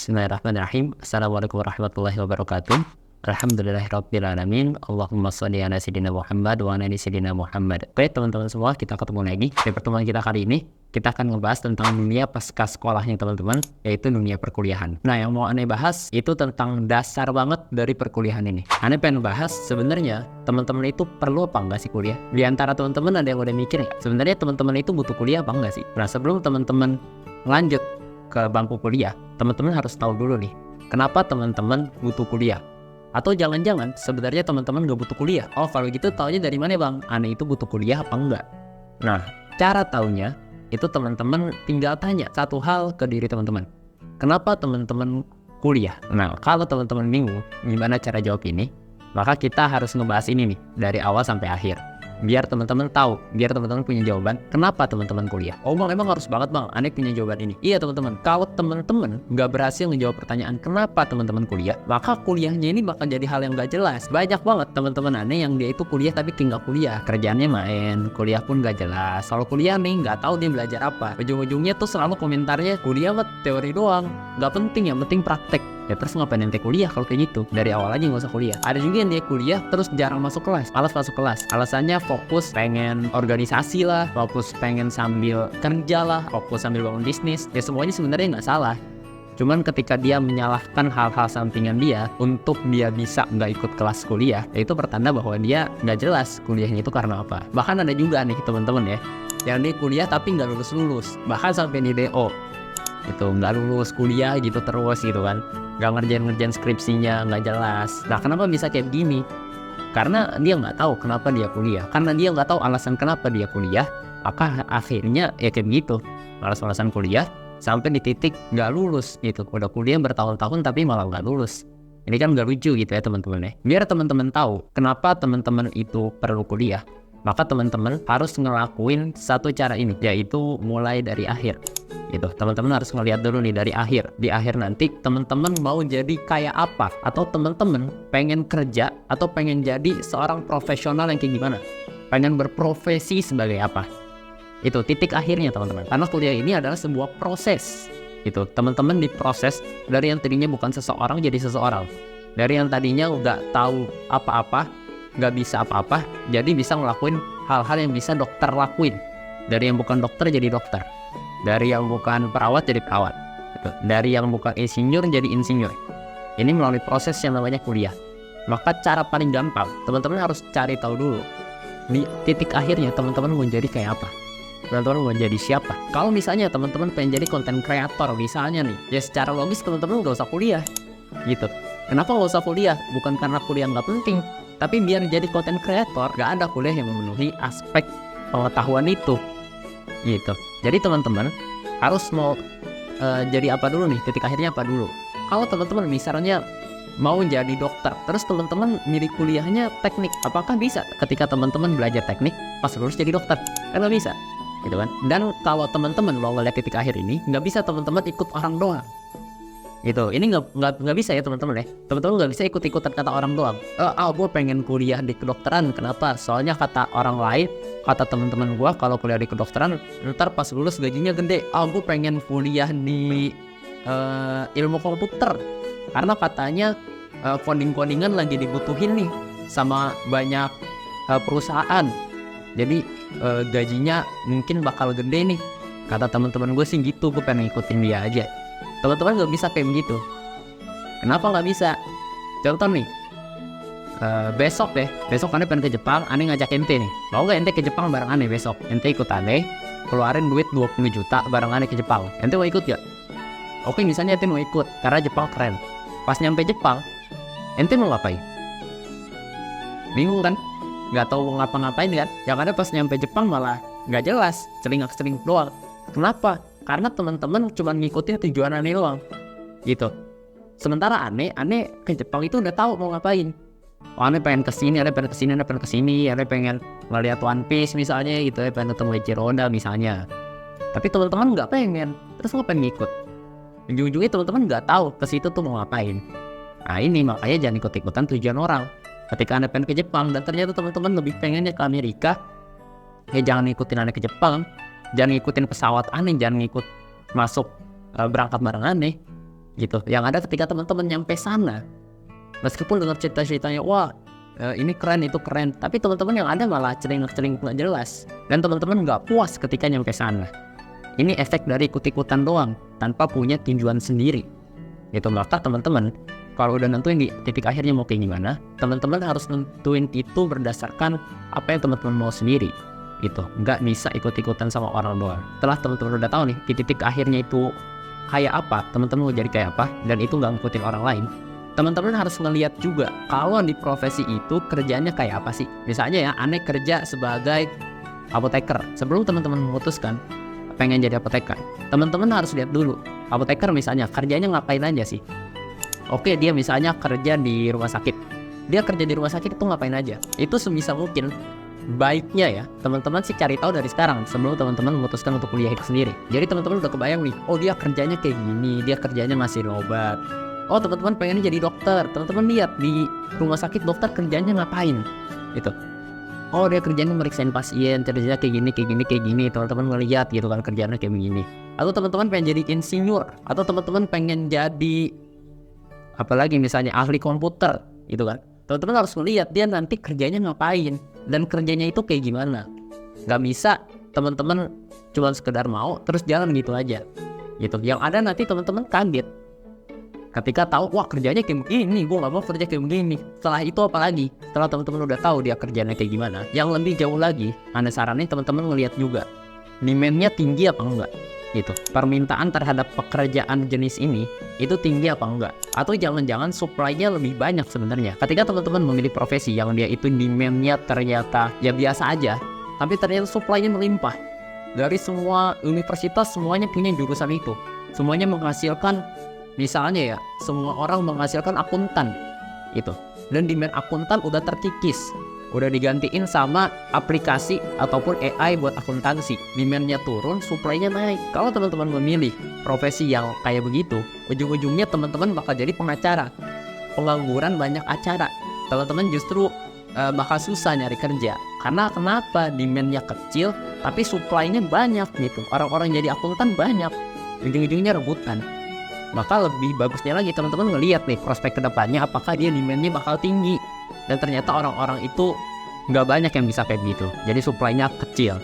Bismillahirrahmanirrahim. Assalamualaikum warahmatullahi wabarakatuh. Alhamdulillahirrabbilalamin. Allahumma sholli ala sayyidina Muhammad wa ala ali sayyidina Muhammad. Oke teman-teman semua, kita ketemu lagi. Di pertemuan kita kali ini, kita akan ngebahas tentang dunia pasca sekolahnya teman-teman, yaitu dunia perkuliahan. Nah, yang mau aneh bahas itu tentang dasar banget dari perkuliahan ini. Aneh pengen bahas sebenarnya teman-teman itu perlu apa enggak sih kuliah? Di antara teman-teman ada yang udah mikir ya, sebenarnya teman-teman itu butuh kuliah apa enggak sih? Nah, sebelum teman-teman lanjut ke bangku kuliah, teman-teman harus tahu dulu nih, kenapa teman-teman butuh kuliah? Atau jangan-jangan sebenarnya teman-teman gak butuh kuliah. Oh, kalau gitu taunya dari mana bang? Aneh itu butuh kuliah apa enggak? Nah, cara taunya itu teman-teman tinggal tanya satu hal ke diri teman-teman. Kenapa teman-teman kuliah? Nah, kalau teman-teman bingung gimana cara jawab ini, maka kita harus ngebahas ini nih dari awal sampai akhir. Biar teman-teman tahu, biar teman-teman punya jawaban kenapa teman-teman kuliah. Oh bang, emang harus banget bang, aneh punya jawaban ini. Iya teman-teman, kalau teman-teman nggak berhasil menjawab pertanyaan kenapa teman-teman kuliah, maka kuliahnya ini bakal jadi hal yang nggak jelas. Banyak banget teman-teman aneh yang dia itu kuliah tapi tinggal kuliah, kerjaannya main, kuliah pun nggak jelas. Kalau kuliah nih nggak tahu dia belajar apa. Ujung-ujungnya tuh selalu komentarnya kuliah mah teori doang, nggak penting, yang penting praktek. Ya terus ngapain ente kuliah kalau kayak gitu? Dari awal aja nggak usah kuliah. Ada juga yang dia kuliah terus jarang masuk kelas, malas masuk kelas. Alasannya fokus pengen organisasi lah, fokus pengen sambil kerja lah, fokus sambil bangun bisnis. Ya semuanya sebenarnya nggak salah. Cuman ketika dia menyalahkan hal-hal sampingan dia untuk dia bisa nggak ikut kelas kuliah, ya itu pertanda bahwa dia nggak jelas kuliahnya itu karena apa. Bahkan ada juga nih teman-teman ya, yang dia kuliah tapi nggak lulus-lulus, bahkan sampai di DO itu nggak lulus kuliah gitu terus gitu kan, nggak ngerjain skripsinya, nggak jelas. Nah kenapa bisa kayak begini? Karena dia nggak tahu kenapa dia kuliah, karena dia nggak tahu alasan kenapa dia kuliah, maka akhirnya ya kayak begitu, malas-malasan kuliah sampai di titik nggak lulus gitu. Udah kuliah bertahun-tahun tapi malah nggak lulus. Ini kan nggak lucu gitu ya teman-teman ya. Biar teman-teman tahu kenapa teman-teman itu perlu kuliah, maka teman-teman harus ngelakuin satu cara ini, yaitu mulai dari akhir. Gitu, teman-teman harus ngeliat dulu nih dari akhir. Di akhir nanti teman-teman mau jadi kayak apa, atau teman-teman pengen kerja atau pengen jadi seorang profesional yang kayak gimana, pengen berprofesi sebagai apa. Itu titik akhirnya teman-teman. Karena kuliah ini adalah sebuah proses. Itu teman-teman diproses dari yang tadinya bukan seseorang jadi seseorang, dari yang tadinya nggak tahu apa-apa, nggak bisa apa-apa, jadi bisa ngelakuin hal-hal yang bisa dokter lakuin. Dari yang bukan dokter jadi dokter, dari yang bukan perawat jadi perawat gitu. Dari yang bukan insinyur jadi insinyur. Ini melalui proses yang namanya kuliah. Maka cara paling gampang teman-teman harus cari tahu dulu di titik akhirnya teman-teman mau jadi kayak apa, teman-teman mau jadi siapa. Kalau misalnya teman-teman pengen jadi content creator misalnya nih, ya secara logis teman-teman gak usah kuliah gitu. Kenapa gak usah kuliah? Bukan karena kuliah gak penting, tapi biar jadi content creator gak ada kuliah yang memenuhi aspek pengetahuan itu gitu. Jadi teman-teman harus mau jadi apa dulu nih, titik akhirnya apa dulu. Kalau teman-teman misalnya mau jadi dokter, terus teman-teman milih kuliahnya teknik, apakah bisa ketika teman-teman belajar teknik pas lulus jadi dokter? Kan nggak bisa gitu kan. Dan kalau teman-teman mau ngeliat titik akhir ini, nggak bisa teman-teman ikut orang doang gitu. Ini nggak bisa ya teman-teman ya. Teman-teman nggak bisa ikut-ikutan kata orang doang. Gue pengen kuliah di kedokteran. Kenapa? Soalnya kata orang lain, kata teman-teman gue, kalau kuliah di kedokteran ntar pas lulus gajinya gede. Gue pengen kuliah di ilmu komputer karena katanya coding-codingan lagi dibutuhin nih sama banyak perusahaan. Jadi gajinya mungkin bakal gede nih. Kata teman-teman gue sih gitu. Gue pengen ikutin dia aja. Teman-teman gak bisa kayak begitu. Kenapa gak bisa? Contoh nih, besok aneh pengen ke Jepang, aneh ngajak ente nih, mau gak ente ke Jepang bareng aneh besok? Ente ikut aneh, keluarin duit 20 juta bareng aneh ke Jepang. Ente mau ikut gak? Oke, misalnya ente mau ikut karena Jepang keren. Pas nyampe Jepang, ente mau ngapain? Bingung kan? Gak tahu mau ngapa-ngapain kan? Yang ada pas nyampe Jepang malah gak jelas, celingak-celingak doang. Kenapa? Karena teman-teman cuma ngikutin tujuan aneh doang gitu. Sementara aneh ke Jepang itu udah tahu mau ngapain. Aneh pengen kesini, aneh pengen kesini, aneh pengen ngeliat One Piece misalnya gitu, pengen ketemu Eiichiro Oda misalnya. Tapi teman-teman nggak pengen, terus ngapain ngikut? Ujung-ujungnya teman-teman nggak tahu ke situ tuh mau ngapain. Nah ini makanya jangan ikut-ikutan tujuan orang. Ketika aneh pengen ke Jepang dan ternyata teman-teman lebih pengennya ke Amerika, ya jangan ikutin aneh ke Jepang. Jangan ngikutin pesawat aneh, jangan ngikut masuk berangkat bareng aneh. gitu. Yang ada ketika teman-teman nyampe sana, meskipun dengar cerita-ceritanya, wah ini keren, itu keren, tapi teman-teman yang ada malah celingak-celingak nggak jelas, dan teman-teman nggak puas ketika nyampe sana. Ini efek dari ikut-ikutan doang, tanpa punya tujuan sendiri. Gitu, maka teman-teman kalau udah nentuin di titik akhirnya mau kayak gimana, teman-teman harus nentuin itu berdasarkan apa yang teman-teman mau sendiri. Gitu, nggak bisa ikut-ikutan sama orang doang. Setelah teman-teman udah tahu nih di titik akhirnya itu kayak apa, teman-teman mau jadi kayak apa, dan itu nggak ngikutin orang lain, teman-teman harus ngelihat juga kalau di profesi itu kerjanya kayak apa sih. Misalnya ya, aneh kerja sebagai apoteker. Sebelum teman-teman memutuskan pengen jadi apoteker, teman-teman harus lihat dulu apoteker misalnya kerjanya ngapain aja sih. Oke, dia misalnya kerja di rumah sakit. Dia kerja di rumah sakit itu ngapain aja? Itu sebisa mungkin baiknya ya teman-teman sih cari tahu dari sekarang sebelum teman-teman memutuskan untuk kuliah itu sendiri. Jadi teman-teman udah kebayang nih, oh dia kerjanya kayak gini, dia kerjanya ngasih obat. Oh teman-teman pengennya jadi dokter, teman-teman lihat di rumah sakit dokter kerjanya ngapain gitu. Oh dia kerjanya meriksain pasien, kerjanya kayak gini, kayak gini, kayak gini. Teman-teman ngelihat gitu kan kerjanya kayak begini. Atau teman-teman pengen jadi insinyur, atau teman-teman pengen jadi apalagi misalnya ahli komputer gitu kan. Teman-teman harus melihat dia nanti kerjanya ngapain dan kerjanya itu kayak gimana. Gak bisa teman-teman cuma sekedar mau terus jalan gitu aja gitu. Yang ada nanti teman-teman kaget ketika tahu, wah kerjanya kayak begini, gue gak mau kerja kayak begini. Setelah itu apalagi, setelah teman-teman udah tahu dia kerjanya kayak gimana, yang lebih jauh lagi, Anda saranin teman-teman ngelihat juga demand-nya tinggi apa enggak gitu. Permintaan terhadap pekerjaan jenis ini itu tinggi apa enggak, atau jangan-jangan supply-nya lebih banyak sebenarnya. Ketika teman-teman memilih profesi yang dia itu demand-nya ternyata ya biasa aja, tapi ternyata supply-nya melimpah. Dari semua universitas semuanya punya jurusan itu, semuanya menghasilkan. Misalnya ya, semua orang menghasilkan akuntan gitu. Dan demand akuntan udah terkikis, udah digantiin sama aplikasi ataupun AI buat akuntansi. Demand-nya turun, supply-nya naik. Kalau teman-teman memilih profesi yang kayak begitu, ujung-ujungnya teman-teman bakal jadi pengacara. Pengangguran banyak acara. Teman-teman justru bakal susah nyari kerja. Karena kenapa? Demand-nya kecil, tapi supply-nya banyak gitu. Orang-orang jadi akuntan banyak, ujung-ujungnya rebutan. Maka lebih bagusnya lagi teman-teman ngelihat nih prospek kedepannya apakah dia demand-nya bakal tinggi, dan ternyata orang-orang itu nggak banyak yang bisa kayak gitu, jadi supply-nya kecil.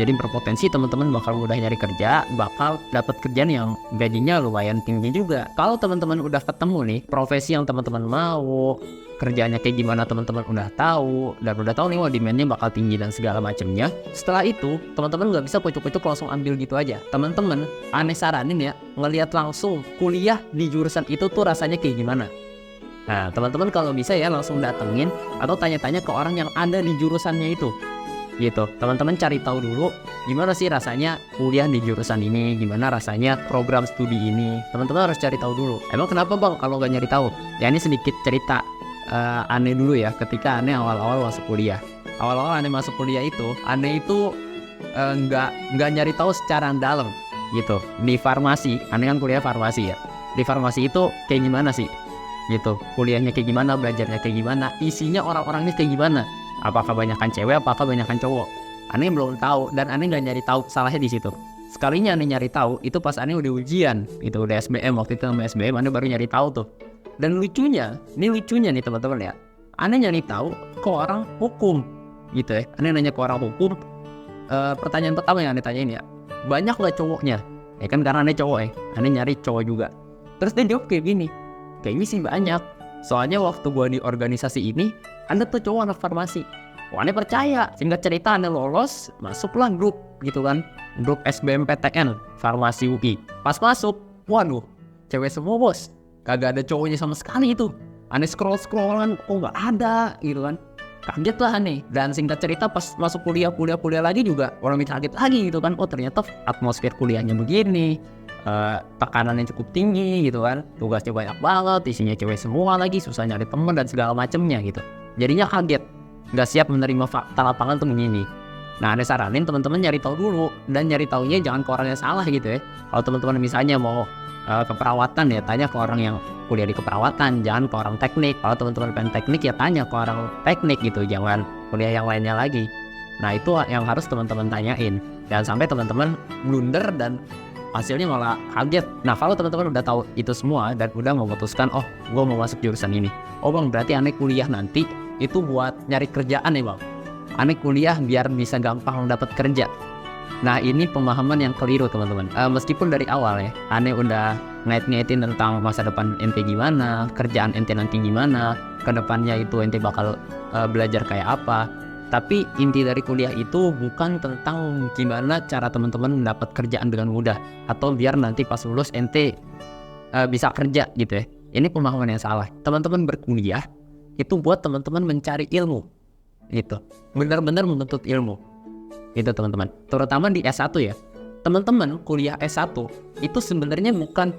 Jadi berpotensi teman-teman bakal mudah nyari kerja, bakal dapat kerjaan yang gajinya lumayan tinggi juga. Kalau teman-teman udah ketemu nih profesi yang teman-teman mau, kerjanya kayak gimana teman-teman udah tahu, dan udah tahu nih wah demand-nya bakal tinggi dan segala macamnya. Setelah itu teman-teman nggak bisa kucuk-kucuk langsung ambil gitu aja. Teman-teman aneh saranin ya, ngelihat langsung kuliah di jurusan itu tuh rasanya kayak gimana. Nah teman-teman kalau bisa ya langsung datengin atau tanya-tanya ke orang yang ada di jurusannya itu gitu. Teman-teman cari tahu dulu gimana sih rasanya kuliah di jurusan ini, gimana rasanya program studi ini. Teman-teman harus cari tahu dulu. Emang kenapa bang kalau nggak nyari tahu? Ya ini sedikit cerita aneh dulu ya. Ketika aneh awal-awal masuk kuliah, aneh masuk kuliah itu, aneh itu nggak nyari tahu secara dalam gitu. Di farmasi, aneh kan kuliah farmasi ya. Di farmasi itu kayak gimana sih gitu, kuliahnya kayak gimana, belajarnya kayak gimana, isinya orang-orangnya kayak gimana, apakah banyakan cewek, apakah banyakan cowok. Aneh belum tahu, dan aneh nggak nyari tahu. Salahnya di situ. Sekalinya aneh nyari tahu itu pas aneh udah ujian, itu udah SBM, waktu itu sama SBM aneh baru nyari tahu tuh. Dan lucunya nih teman-teman ya, aneh nyari tahu ke orang hukum gitu ya. Aneh nanya ke orang hukum, pertanyaan pertama yang aneh tanyain ya, banyak nggak cowoknya? Ya kan karena aneh cowok ya, aneh nyari cowok juga. Terus dia jawab kayak gini, kayaknya sih banyak. Soalnya waktu gua di organisasi ini, Anda tuh cowok anak farmasi. Wah, aneh percaya. Singkat cerita, aneh lolos, masuklah grup gitu kan. Grup SBMPTN, Farmasi UI. Pas masuk, waduh, cewek semua bos. Kagak ada cowoknya sama sekali itu. Aneh scroll-scrollan, kok nggak ada gitu kan. Kaget lah aneh. Dan singkat cerita pas masuk kuliah lagi juga, orang kaget lagi gitu kan. Oh ternyata atmosfer kuliahnya begini. Tekanannya cukup tinggi gitu kan, tugasnya banyak banget, isinya cewek semua lagi, susah nyari temen dan segala macemnya gitu. Jadinya kaget, nggak siap menerima fakta lapangan tuh begini. Nah aneh saranin teman-teman nyari tahu dulu, dan nyari taunya jangan ke orang yang salah gitu ya. Kalau teman-teman misalnya mau keperawatan ya tanya ke orang yang kuliah di keperawatan, jangan ke orang teknik. Kalau teman-teman pengen teknik ya tanya ke orang teknik gitu, jangan kuliah yang lainnya lagi. Nah itu yang harus teman-teman tanyain, jangan sampai teman-teman blunder dan hasilnya malah kaget. Nah kalau teman-teman udah tahu itu semua dan udah memutuskan, oh gue mau masuk jurusan ini, oh bang berarti aneh kuliah nanti itu buat nyari kerjaan ya bang, aneh kuliah biar bisa gampang dapat kerja. Nah ini pemahaman yang keliru teman-teman. Meskipun dari awal ya aneh udah ngait-ngaitin tentang masa depan ente gimana, kerjaan ente nanti gimana, kedepannya itu ente bakal belajar kayak apa. Tapi inti dari kuliah itu bukan tentang gimana cara teman-teman mendapat kerjaan dengan mudah, atau biar nanti pas lulus ente bisa kerja gitu ya. Ini pemahaman yang salah. Teman-teman berkuliah itu buat teman-teman mencari ilmu gitu, benar-benar menuntut ilmu gitu teman-teman. Terutama di S1 ya, teman-teman kuliah S1 itu sebenarnya bukan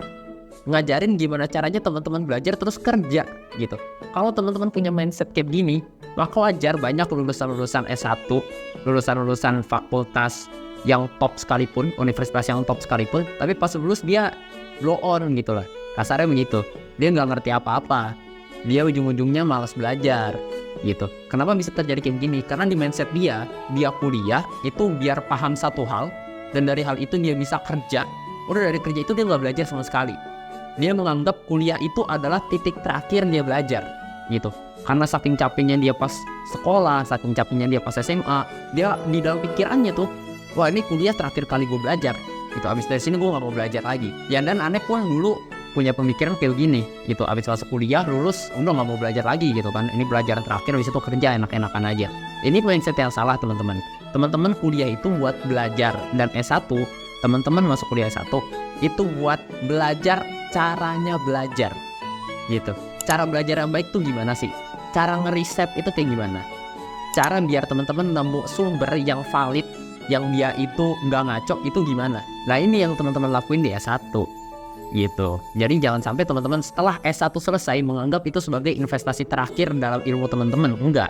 ngajarin gimana caranya teman-teman belajar terus kerja gitu. Kalau teman-teman punya mindset kayak gini, maka wajar banyak lulusan-lulusan S1, lulusan-lulusan fakultas yang top sekalipun, universitas yang top sekalipun, tapi pas lulus dia blow on gitu lah, kasarnya begitu. Dia nggak ngerti apa-apa, dia ujung-ujungnya malas belajar gitu. Kenapa bisa terjadi kayak gini? Karena di mindset dia kuliah itu biar paham satu hal, dan dari hal itu dia bisa kerja. Udah dari kerja itu dia nggak belajar sama sekali. Dia menganggap kuliah itu adalah titik terakhir dia belajar gitu. Karena saking capeknya dia pas sekolah, saking capeknya dia pas SMA, dia di dalam pikirannya tuh, wah ini kuliah terakhir kali gue belajar gitu. Abis dari sini gue nggak mau belajar lagi. Ya dan aneh pun dulu punya pemikiran kayak gini gitu, abis masuk kuliah lulus udah nggak mau belajar lagi gitu kan, ini pelajaran terakhir, habis itu kerja enak-enakan aja. Ini mindset yang salah teman-teman. Teman-teman kuliah itu buat belajar, dan S1 teman-teman masuk kuliah S1 itu buat belajar caranya belajar gitu. Cara belajar yang baik tuh gimana sih, cara ngeriset itu kayak gimana, cara biar teman-teman nemu sumber yang valid, yang dia itu nggak ngaco itu gimana. Nah ini yang teman-teman lakuin di S1 gitu. Jadi jangan sampai teman-teman setelah S1 selesai menganggap itu sebagai investasi terakhir dalam ilmu teman-teman. Enggak.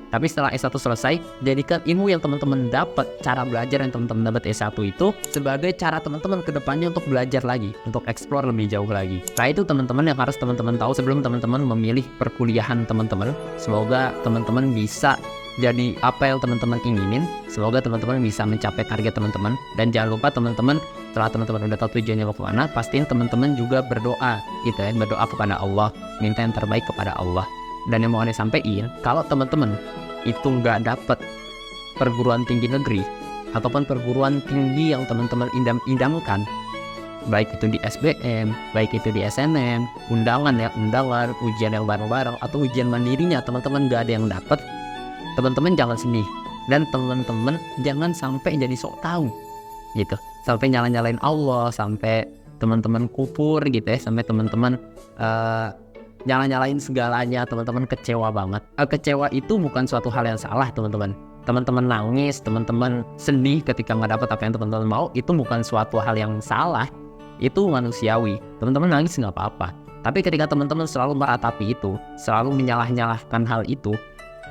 Tapi setelah S1 selesai, jadikan ilmu yang teman-teman dapat, cara belajar yang teman-teman dapat S1 itu sebagai cara teman-teman ke depannya untuk belajar lagi, untuk explore lebih jauh lagi. Nah itu teman-teman yang harus teman-teman tahu sebelum teman-teman memilih perkuliahan teman-teman. Semoga teman-teman bisa jadi apa yang teman-teman inginin. Semoga teman-teman bisa mencapai target teman-teman. Dan jangan lupa teman-teman, setelah teman-teman udah tahu tujuannya mau kemana, pastiin teman-teman juga berdoa gitu ya, berdoa kepada Allah, minta yang terbaik kepada Allah. Dan yang mau aneh sampaikan, kalau teman-teman itu nggak dapet perguruan tinggi negeri ataupun perguruan tinggi yang teman-teman idam-idamkan, baik itu di SBM, baik itu di SNM, undangan, ujian yang bareng-bareng atau ujian mandirinya teman-teman nggak ada yang dapet, teman-teman jangan sedih, dan teman-teman jangan sampai jadi sok tahu gitu, sampai nyalain Allah, sampai teman-teman kufur gitu ya, sampai teman-teman nyalain segalanya, teman-teman kecewa banget. Kecewa itu bukan suatu hal yang salah teman-teman. Teman-teman nangis, teman-teman sedih ketika nggak dapat apa yang teman-teman mau, itu bukan suatu hal yang salah, itu manusiawi. Teman-teman nangis nggak apa-apa. Tapi ketika teman-teman selalu meratapi itu, selalu menyalah-nyalahkan hal itu,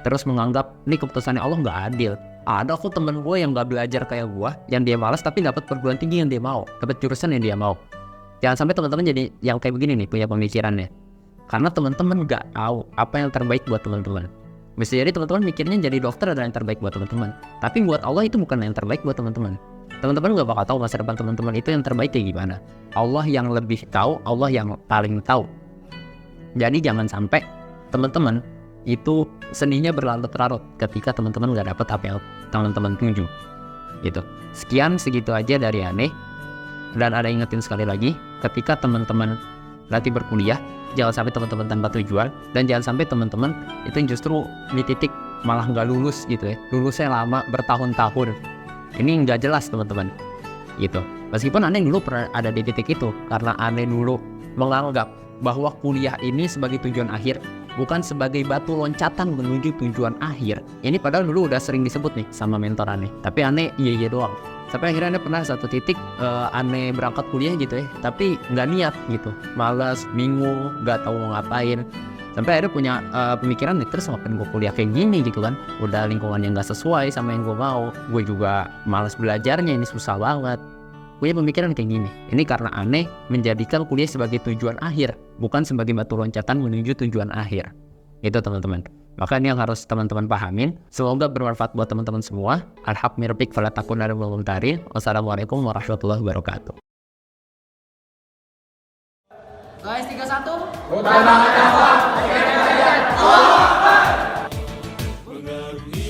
terus menganggap ini keputusannya Allah nggak adil. Ada kok temen gue yang nggak belajar kayak gue, yang dia malas tapi dapat perguruan tinggi yang dia mau, dapat jurusan yang dia mau. Jangan sampai teman-teman jadi yang kayak begini nih punya pemikirannya. Karena teman-teman nggak tahu apa yang terbaik buat teman-teman. Bisa jadi teman-teman mikirnya jadi dokter adalah yang terbaik buat teman-teman, tapi buat Allah itu bukan yang terbaik buat teman-teman. Teman-teman nggak bakal tahu masa depan teman-teman itu yang terbaik kayak gimana. Allah yang lebih tahu, Allah yang paling tahu. Jadi jangan sampai teman-teman itu seninya berlarut-larut ketika teman-teman nggak dapat apa yang teman-teman tuju gitu. Sekian segitu aja dari aneh. Dan ada ingetin sekali lagi, ketika teman-teman nanti berkuliah, jangan sampai teman-teman tanpa tujuan, dan jangan sampai teman-teman itu justru di titik malah nggak lulus gitu ya, lulusnya lama bertahun-tahun. Ini nggak jelas teman-teman gitu. Meskipun aneh dulu pernah ada di titik itu, karena aneh dulu menganggap bahwa kuliah ini sebagai tujuan akhir, bukan sebagai batu loncatan menuju tujuan akhir. Ini padahal dulu udah sering disebut nih sama mentor aneh, tapi aneh iya doang. Sampai akhirnya aneh pernah satu titik aneh berangkat kuliah gitu ya, tapi nggak niat gitu, malas, bingung, nggak tahu mau ngapain. Sampai akhirnya punya pemikiran nih, terus ngapain gue kuliah kayak gini gitu kan, udah lingkungan yang nggak sesuai sama yang gue mau, gue juga malas belajarnya, ini susah banget. Punya pemikiran kayak gini. Ini karena aneh menjadikan kuliah sebagai tujuan akhir, bukan sebagai batu loncatan menuju tujuan akhir. Itu teman-teman. Maka ini yang harus teman-teman pahamin. Semoga bermanfaat buat teman-teman semua. Alhamdulillah, fala takun minal mumtarin. Wassalamualaikum warahmatullahi wabarakatuh. Utamakan dakwah, mengaruhi